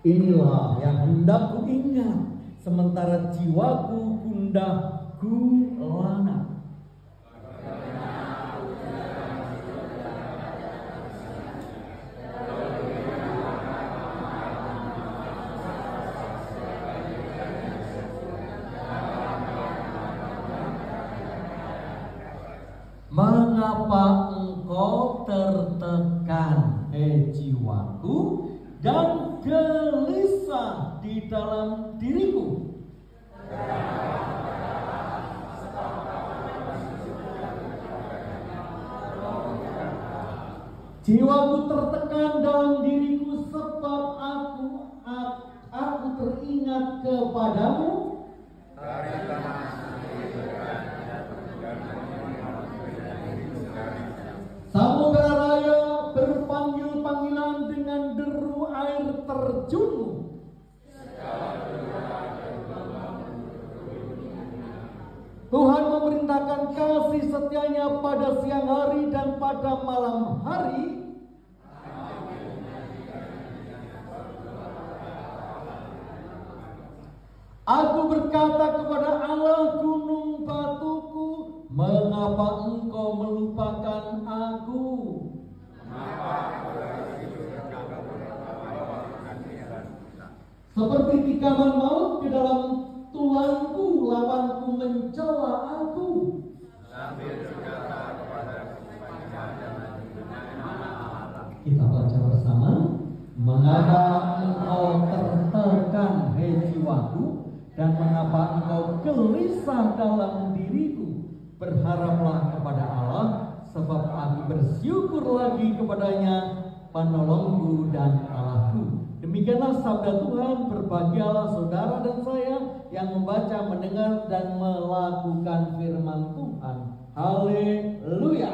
Inilah yang hendak ku ingat, sementara jiwaku gundah gulana. Mengapa engkau tertekan, jiwaku, dan gelisah di dalam diriku? Jiwaku tertekan dalam diriku sebab aku teringat kepadamu. Samudra raya berpanggil-panggilan dengan deru air terjunmu. Tuhan memerintahkan kasih setianya pada siang hari dan pada malam hari. Aku berkata kepada Allah gunung batuku, mengapa engkau melupakan aku? Seperti tikaman maut di dalam tulangku, lawanku mencela aku. Kita baca bersama. Mengapa engkau tertekan, hei jiwaku, dan mengapa engkau gelisah dalam diriku? Berharaplah kepada Allah, sebab aku bersyukur lagi kepadanya, penolongku dan Allahku. Demikianlah sabda Tuhan. Berbahagialah saudara dan saya yang membaca, mendengar, dan melakukan firman Tuhan. Haleluya.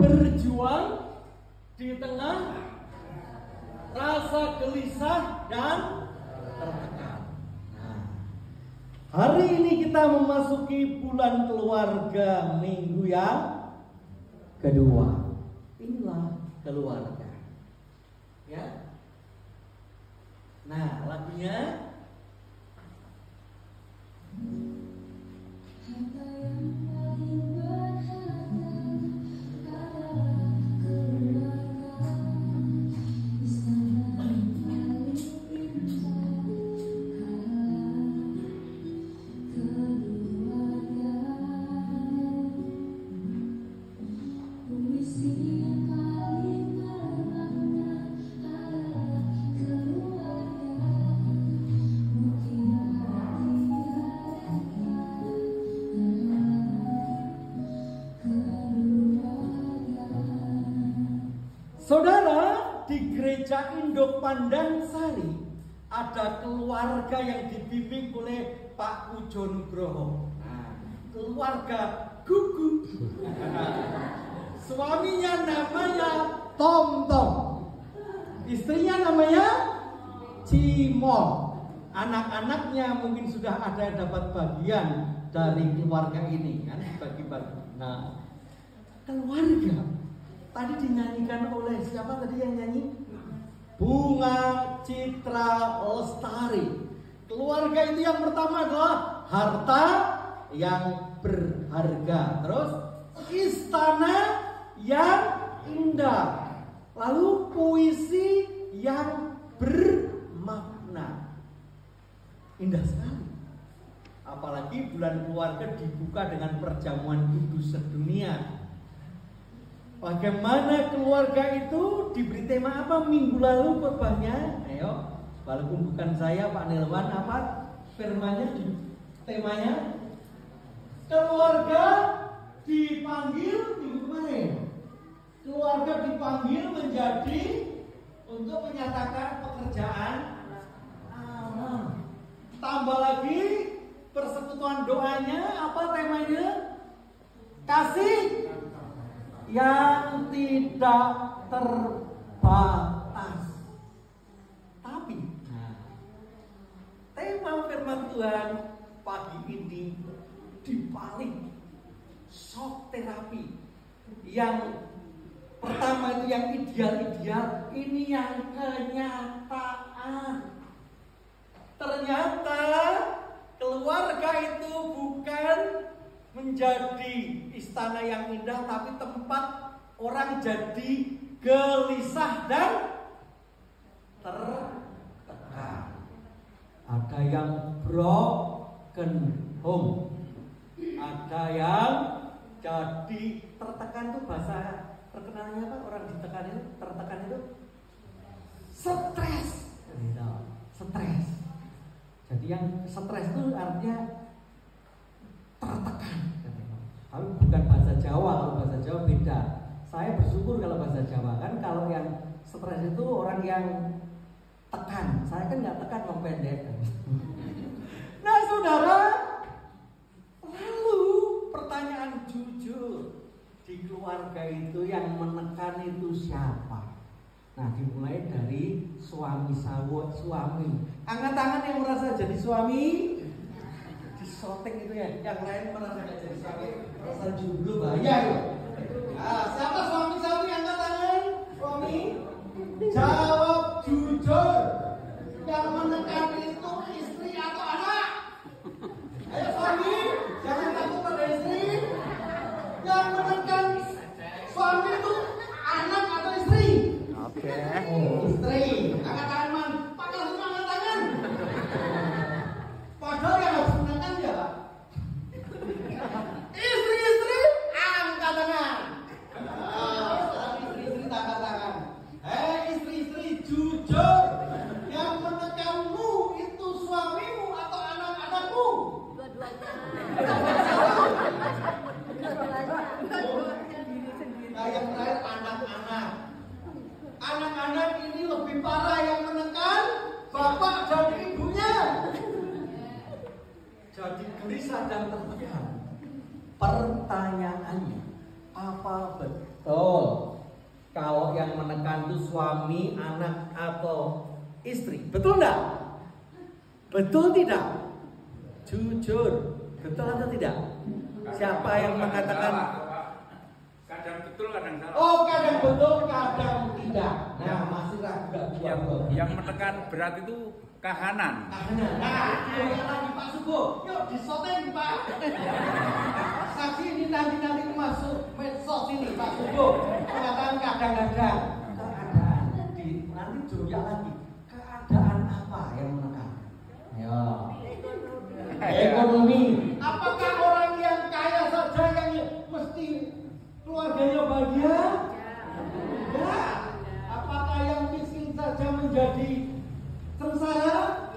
Berjuang di tengah rasa gelisah dan tertekan. Hari ini kita memasuki bulan keluarga, minggu yang kedua. Inilah keluarga. Ya. Nah, lagunya Saudara, di gereja Induk Pandansari ada keluarga yang dibimbing oleh Pak Ujo Nugroho. Keluarga Gugu. Suaminya namanya Tom. Istrinya namanya Cimol. Anak-anaknya mungkin sudah ada yang dapat bagian dari keluarga ini, kan, bagi-bagi. Nah, keluarga tadi dinyanyikan oleh siapa tadi yang nyanyi? Bunga Citra Lestari. Keluarga itu yang pertama adalah harta yang berharga. Terus istana yang indah. Lalu puisi yang bermakna. Indah sekali. Apalagi bulan keluarga dibuka dengan perjamuan ibu sedunia. Bagaimana keluarga itu diberi tema apa minggu lalu khotbahnya? Ayo, walaupun bukan saya, Pak Nilwan, apa firmannya di temanya? Keluarga dipanggil minggu kemarin. Keluarga dipanggil menjadi untuk menyatakan pekerjaan Allah. Tambah lagi persekutuan doanya, apa temanya? Kasih yang tidak terbatas. Tapi tema firman Tuhan pagi ini dibalik shock terapi. Yang pertama itu yang ideal-ideal, ini yang kenyataan. Ternyata keluarga itu bukan menjadi istana yang indah, tapi tempat orang jadi gelisah dan tertekan. Ada yang broken home, ada yang jadi tertekan. Tuh bahasa terkenalnya apa? Orang ditekan itu, tertekan itu stres. Stres. Jadi yang stres itu artinya tertekan. Tapi bukan bahasa Jawa. Kalau bahasa Jawa beda. Saya bersyukur kalau bahasa Jawa kan. Kalau yang stres itu orang yang tekan. Saya kan nggak tekan, orang pendek. Nah saudara, lalu pertanyaan jujur, di keluarga itu yang menekan itu siapa? Nah dimulai dari suami. Angkat tangan yang merasa jadi suami. Disotek itu ya, yang lain merasa gak jadi suami, merasa jomblo bahaya ya. Nah, siapa suami angkat tangan? Suami jawab jujur. Yang menekan itu istri atau anak? Ayo suami, jangan takut pada istri. Yang menekan suami itu anak atau istri? Oke. Oh, istri. Angkat tangan man. Pakai semua angkat tangan. Padahal yang harus menekan ya istri-istri angkat tangan. Istri-istri angkat tangan. Istri-istri jujur. Yang menekanmu itu suamimu atau anak-anakmu? Dua-duanya. Nah yang terakhir anak-anak. Anak-anak ini lebih parah, yang menekan bapak dan ibunya. Jadi gelisah dan tertekan. Pertanyaannya, apa betul kalau yang menekan itu suami, anak, atau istri? Betul enggak? Betul tidak? Jujur, betul atau tidak? Siapa yang mengatakan? Kadang betul, kadang salah. Oh, kadang betul, kadang tidak. Nah, masih ragu. Yang menekan berat itu kahanan. Nah, yang lagi Pak Sugo, yuk disoting Pak. Saksi ini nanti masuk medsos ini Pak Sugo. Mengatakan kadang-kadang keadaan nanti joyak lagi. Keadaan apa yang menekan? Ya. Ekonomi. Apakah orang yang kaya saja yang mesti keluarganya bahagia? Ya. Apakah yang miskin saja menjadi sengsara?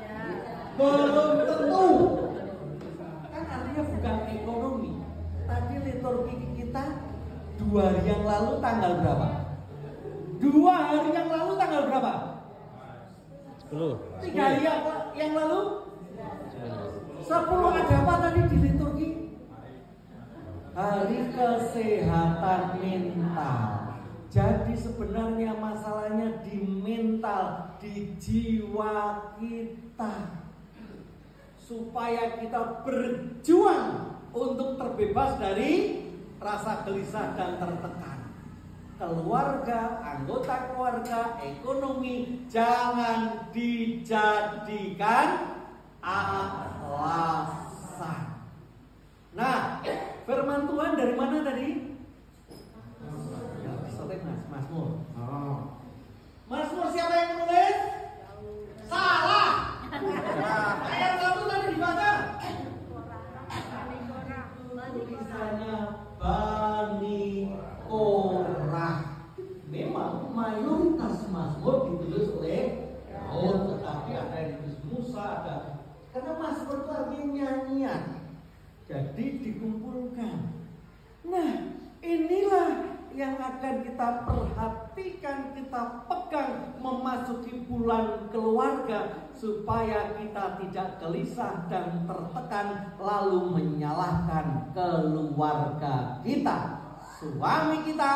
Belum tentu. Kan artinya bukan ekonomi. Tadi liturgi kita 2 hari yang lalu tanggal berapa? 2 hari yang lalu tanggal berapa? 10. 3 hari yang lalu 10. Ada apa tadi di liturgi? Hari kesehatan mental. Jadi sebenarnya masalahnya di mental, di jiwa kita. Supaya kita berjuang untuk terbebas dari rasa gelisah dan tertekan. Keluarga, anggota keluarga, ekonomi jangan dijadikan alasan. Nah, firman Tuhan dari mana tadi? Mazmur. Mazmur siapa yang menulis? mayoritas Mazmur ditulis oleh Daud, tetapi ada yang ditulis Musa, ada karena Mazmur itu artinya nyanyian, jadi dikumpulkan. Nah, inilah yang akan kita perhatikan, kita pegang memasuki bulan keluarga supaya kita tidak gelisah dan tertekan lalu menyalahkan keluarga kita, suami kita,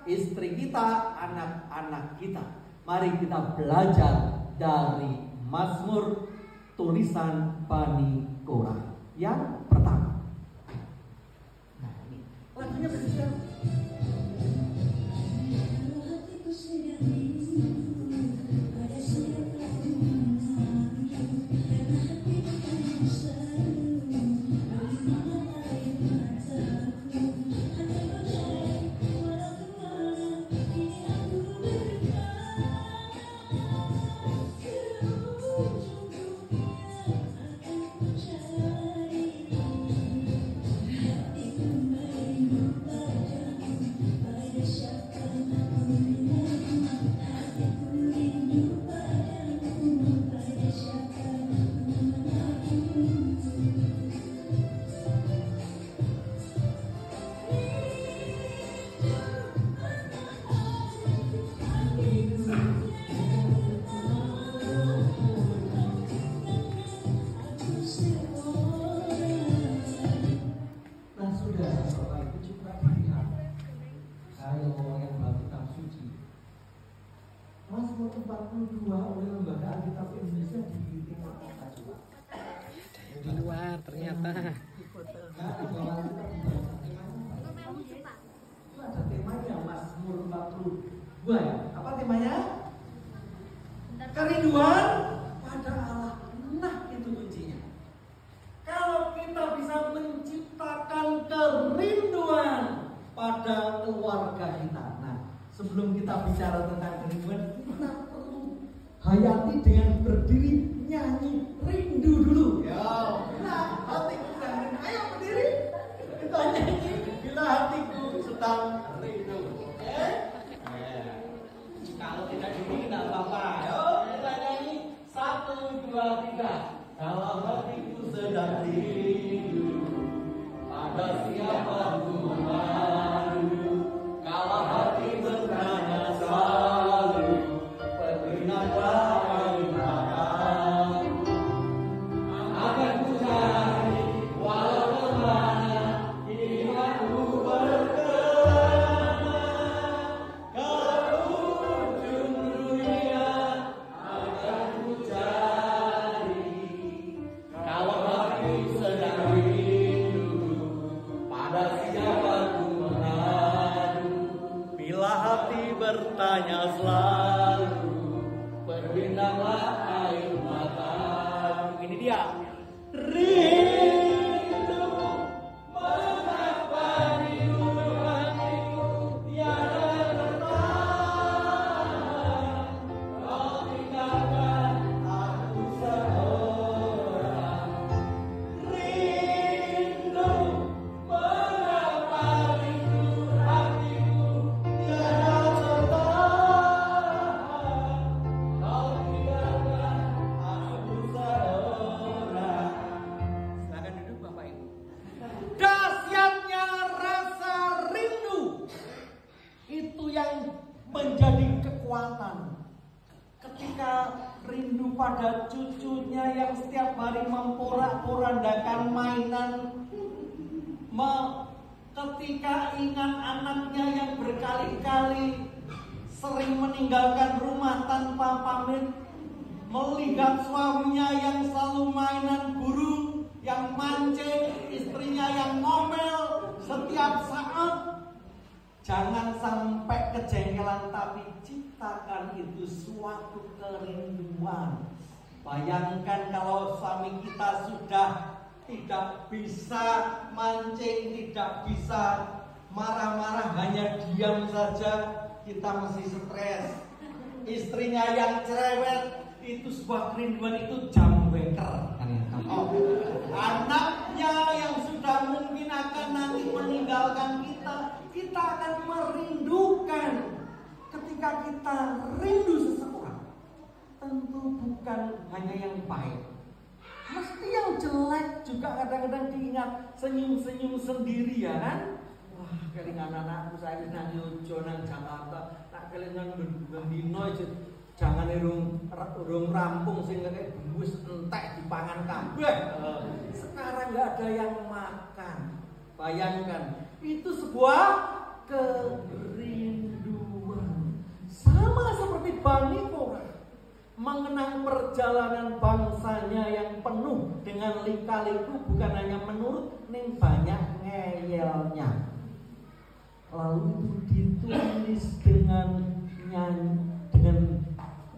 istri kita, anak-anak kita. Mari kita belajar dari Mazmur tulisan Bani Korah. Yang pertama, nah ini lagunya berbeda. Mazmur 42 oleh Lembaga Alkitab Indonesia di tingkat kota juga. Di luar ternyata. Itu ada temanya Mazmur 42 ya. Apa temanya? Kerinduan pada Allah. Nah, itu kuncinya. Kalau kita bisa menciptakan kerinduan pada keluarga kita. Nah, sebelum kita bicara tentang kerinduan, kita perlu hayati dengan berdiri nyanyi rindu dulu. Ya, nah, hatiku sedang rindu. Ayo berdiri. Kita nyanyi bila hatiku sedang rindu. Oke? Kalau tidak diri tidak apa-apa. Ayo kita nyanyi 1, 2, 3. Kalau hatiku sedang rindu pada siapa ku mengadu. Kalau hati bertanya selalu, beringatlah air mataku. Akan ku cari walau kemana imanku berkelana. Kalau ujung dunia akan ku cari. Kalau hati sedang rindu pada siapa ku mengadu. Bila hati bertanya selalu, berbintanglah air mata. Ini dia. Rindu, mengapa rindu hatiku tiada tertahan. Kau tinggalkan aku seorang. Rindu, mengapa rindu hatiku tiada tertahan. Kau tinggalkan aku seorang. Silakan duduk Bapak Ibu. Dahsyatnya rasa rindu itu yang menjadi kekuatan. Ketika rindu pada cucunya yang setiap hari memporak-porandakan mainan, ketika ingat anaknya yang berkali-kali sering meninggalkan rumah tanpa pamit, melihat suaminya yang selalu mainan burung, yang mancing, istrinya yang ngomel setiap saat. Jangan sampai kejengkelan, tapi ciptakan itu suatu kerinduan. Bayangkan kalau suami kita sudah tidak bisa mancing, tidak bisa marah-marah, hanya diam saja, kita masih stres. Istrinya yang cerewet, itu sebuah kerinduan, itu jamu beker. Anaknya yang sudah mungkin akan nanti meninggalkan kita, kita akan merindukan. Ketika ketika kita rindu seseorang, tentu bukan hanya yang baik, mesti yang jelek juga kadang-kadang diingat. Senyum-senyum sendiri ya kan. Wah, kelingan anakku saya nang Yojo nang Jakarta, tak kelingan bendino jangan urung rampung sing kayak bungkus entek dipangan kabeh. Sekarang nggak ada yang makan. Bayangkan, itu sebuah kerinduan. Sama seperti Bani Korah mengenang perjalanan bangsanya yang penuh dengan lika-liku, bukan hanya menurut ning banyak ngeyelnya. Lalu itu ditulis dengan nyanyi, dengan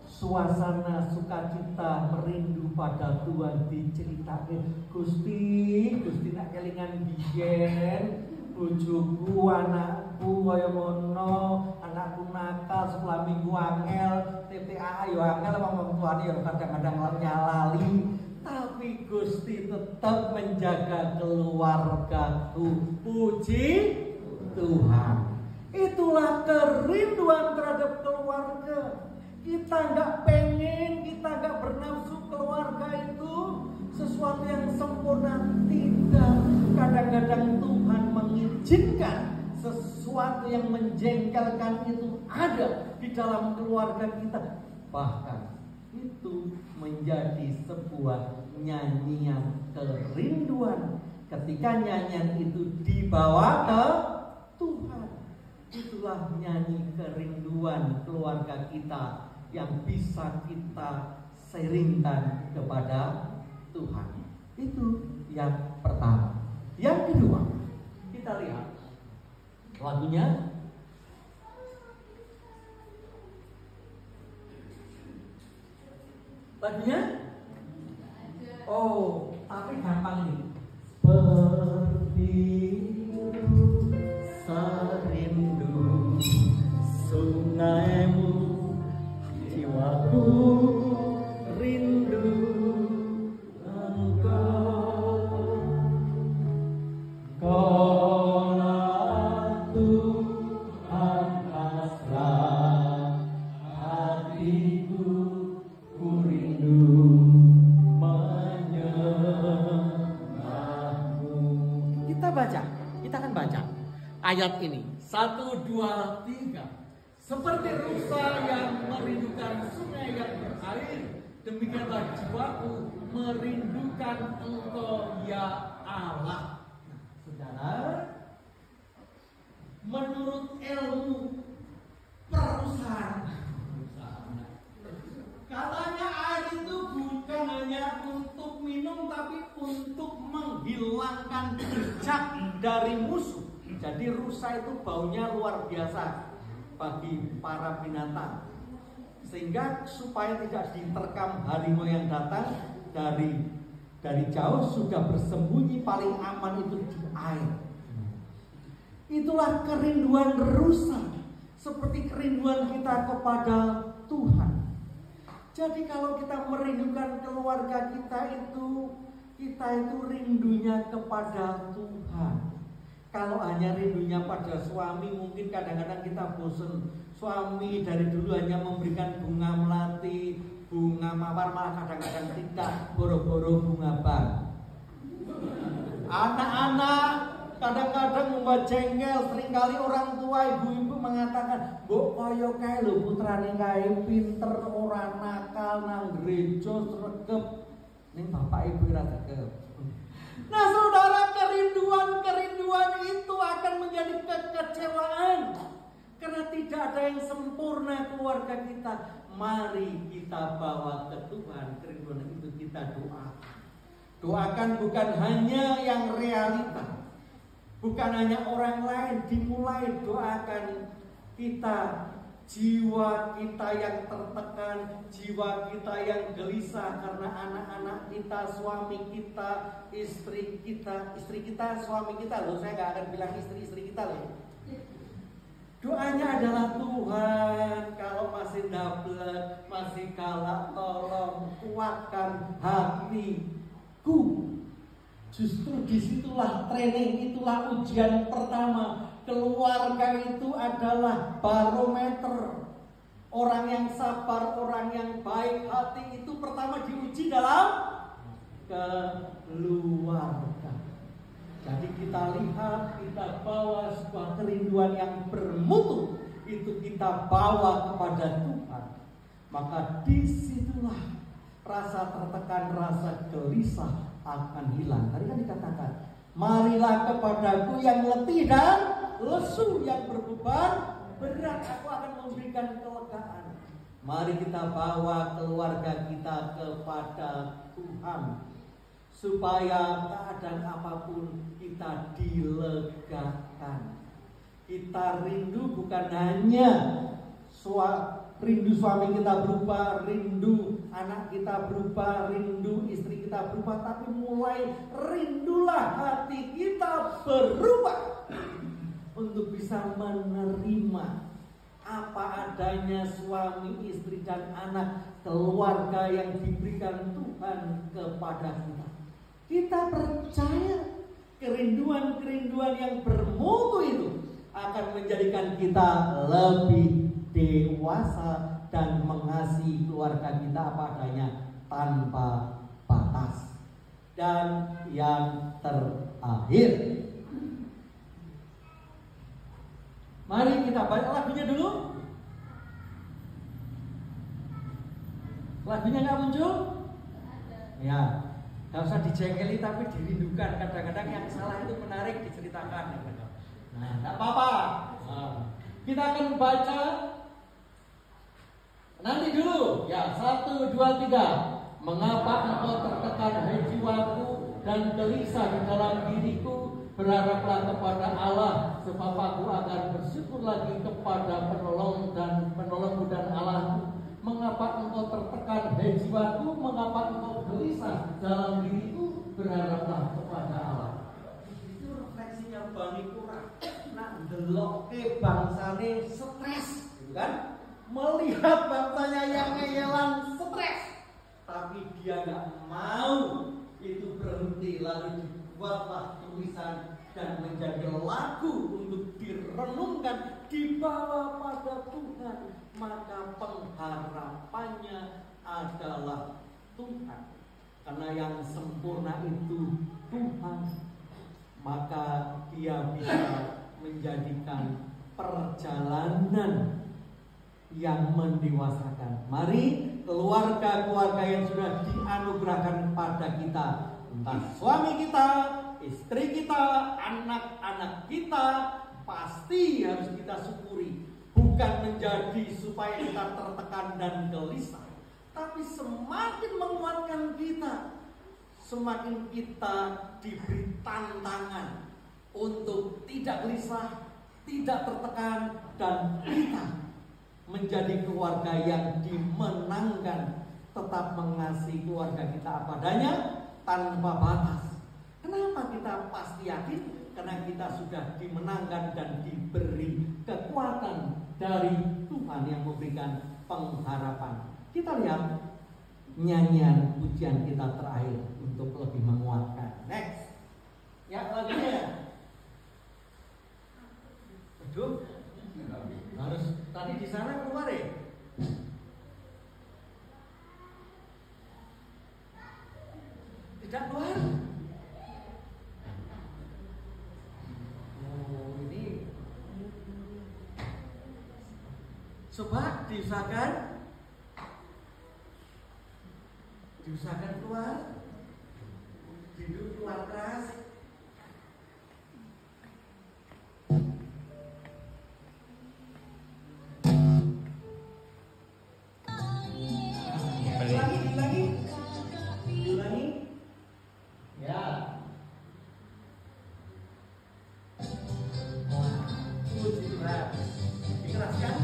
suasana sukacita, merindu pada Tuhan, diceritakan Gusti nak kelingan biyen bojoku, anakku kaya ngono, anakku nakal, sekolah minggu angel, TPA yo angel, wong tuane yo kadang-kadang nyalali, tapi Gusti tetap menjaga keluargaku. Puji Tuhan. Itulah kerinduan terhadap keluarga. Kita nggak pengen, kita nggak bernafsu keluarga itu sesuatu yang sempurna. Tidak. Kadang-kadang Tuhan mengizinkan sesuatu yang menjengkelkan itu ada di dalam keluarga kita. Bahkan itu menjadi sebuah nyanyian kerinduan. Ketika nyanyian itu dibawa ke Tuhan, itulah nyanyi kerinduan keluarga kita yang bisa kita sharingkan kepada Tuhan. Itu yang pertama. Yang kedua, kita lihat lagunya. Lagunya? Oh, tapi gampang ini. Berbiru serindu sungaimu, jiwaku rindu engkau. Kau Tuhan aslah hatiku, ku rindu menyembahmu. Kita akan baca ayat ini 1, 2, 3. Seperti rusa yang merindukan sungai yang berair, demikianlah jiwaku merindukan Engkau ya Allah. Saudara, menurut ilmu perusahaan, katanya air itu bukan hanya untuk minum, tapi untuk menghilangkan jejak dari musuh. Jadi rusa itu baunya luar biasa bagi para binatang, sehingga supaya tidak diterkam harimau yang datang dari jauh, sudah bersembunyi paling aman itu di air. Itulah kerinduan rusa, seperti kerinduan kita kepada Tuhan. Jadi kalau kita merindukan keluarga kita itu rindunya kepada Tuhan. Kalau hanya rindunya pada suami, mungkin kadang-kadang kita bosan. Suami dari dulu hanya memberikan bunga melati, bunga mawar, malah kadang-kadang tidak, boro-boro bunga bang. Anak-anak kadang-kadang membuat jengkel. Seringkali orang tua, ibu-ibu mengatakan, "Mbok koyo kae lho putrane kae pinter, ora nakal, nang gereja sregep." Ning bapak ibu ora sregep. Nah saudara, kerinduan itu akan menjadi kekecewaan karena tidak ada yang sempurna keluarga kita. Mari kita bawa ke Tuhan kerinduan itu, kita doakan bukan hanya yang realita, bukan hanya orang lain. Dimulai doakan kita, jiwa kita yang tertekan, jiwa kita yang gelisah karena anak-anak kita, suami kita, istri kita, suami kita loh. Saya nggak akan bilang istri kita loh. Doanya adalah, Tuhan, kalau masih double, masih galak, tolong kuatkan hatiku. Justru disitulah training, itulah ujian pertama. Keluarga itu adalah barometer Orang yang sabar, orang yang baik hati itu pertama diuji dalam keluarga. Jadi kita lihat, kita bawa sebuah kerinduan yang bermutu, itu kita bawa kepada Tuhan. Maka disitulah rasa tertekan, rasa gelisah akan hilang. Tadi kan dikatakan, marilah kepadaku yang letih dan lesu, yang berbeban berat, aku akan memberikan kelegaan. Mari kita bawa keluarga kita kepada Tuhan, supaya keadaan apapun kita dilegakan. Kita rindu bukan hanya rindu suami kita berubah, rindu anak kita berubah, rindu istri kita berubah, tapi mulai rindulah hati kita berubah untuk bisa menerima apa adanya suami, istri, dan anak, keluarga yang diberikan Tuhan kepada kita. Kita percaya kerinduan-kerinduan yang bermutu itu akan menjadikan kita lebih dewasa dan mengasihi keluarga kita apa adanya tanpa batas. Dan yang terakhir, mari kita baca lagunya dulu. Lagunya nggak muncul? Ya, nggak usah dijengkeli tapi dirindukan. Kadang-kadang yang salah itu menarik diceritakan. Nah, nggak apa-apa. Nah, kita akan baca nanti dulu. Ya, 1, 2, 3. Mengapa engkau tertekan, hai jiwaku, dan gelisah di dalam diriku? Berharaplah kepada Allah, sebab aku akan bersyukur lagi kepada penolongmu dan Allahku. Mengapa engkau tertekan, hai jiwaku? Mengapa engkau gelisah dalam diriku? Berharaplah kepada Allah. Itu refleksinya Bani Quraish. Nak ndeloke bangsane stres, gitu kan? Melihat bangsanya yang ngeyelan stres, tapi dia nggak mau itu berhenti, lalu dibuatlah tulisan dan menjadi lagu untuk direnungkan, dibawa pada Tuhan. Maka pengharapannya adalah Tuhan, karena yang sempurna itu Tuhan. Maka dia bisa menjadikan perjalanan yang mendewasakan. Mari keluarga-keluarga yang sudah dianugerahkan pada kita, entah suami kita, istri kita, anak-anak kita, pasti harus kita syukuri. Bukan menjadi supaya kita tertekan dan gelisah, tapi semakin menguatkan kita, semakin kita diberi tantangan untuk tidak gelisah, tidak tertekan, dan kita menjadi keluarga yang dimenangkan, tetap mengasihi keluarga kita apa adanya tanpa batas. Kenapa kita pasti yakin? Karena kita sudah dimenangkan dan diberi kekuatan dari Tuhan yang memberikan pengharapan. Kita lihat nyanyian pujian kita terakhir untuk lebih menguatkan. Next. Ya, lagunya. Aduh, harus tadi di sana keluar ya? Tidak keluar. Oh, ini coba diusahakan keluar, hidup keluar keras. Ulangi. Ya. Puji Tuhan. Dikeraskan.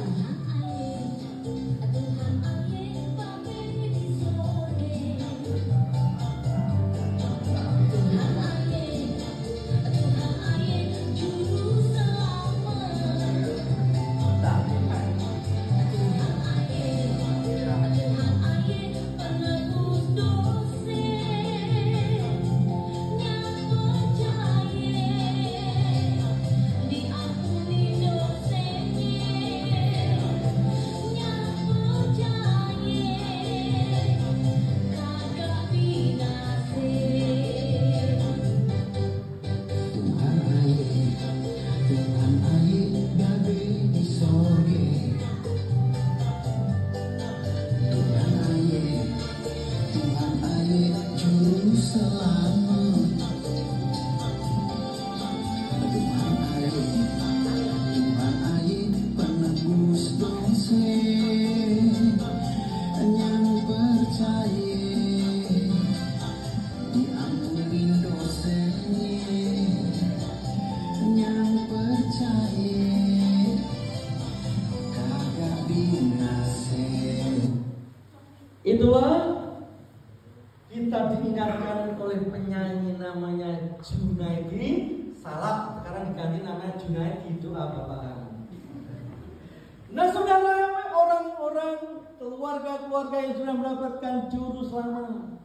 Itulah kita diingatkan oleh penyanyi namanya Junaidi Salam. Sekarang diganti namanya Junaidi Doa Bapak kami. Nah saudara, orang-orang keluarga-keluarga yang sudah mendapatkan juru selamat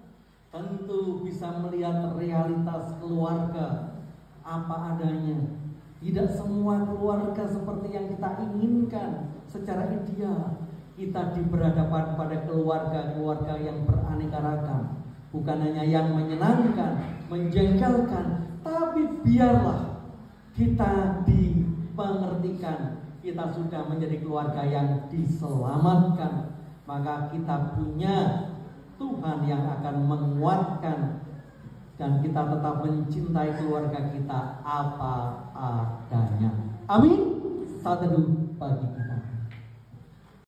tentu bisa melihat realitas keluarga apa adanya. Tidak semua keluarga seperti yang kita inginkan secara ideal. Kita diberhadapan pada keluarga-keluarga yang beraneka ragam. Bukan hanya yang menyenangkan, menjengkelkan, tapi biarlah kita dipengertikan. Kita sudah menjadi keluarga yang diselamatkan. Maka kita punya Tuhan yang akan menguatkan. Dan kita tetap mencintai keluarga kita apa adanya. Amin. Saat teduh bagi kita.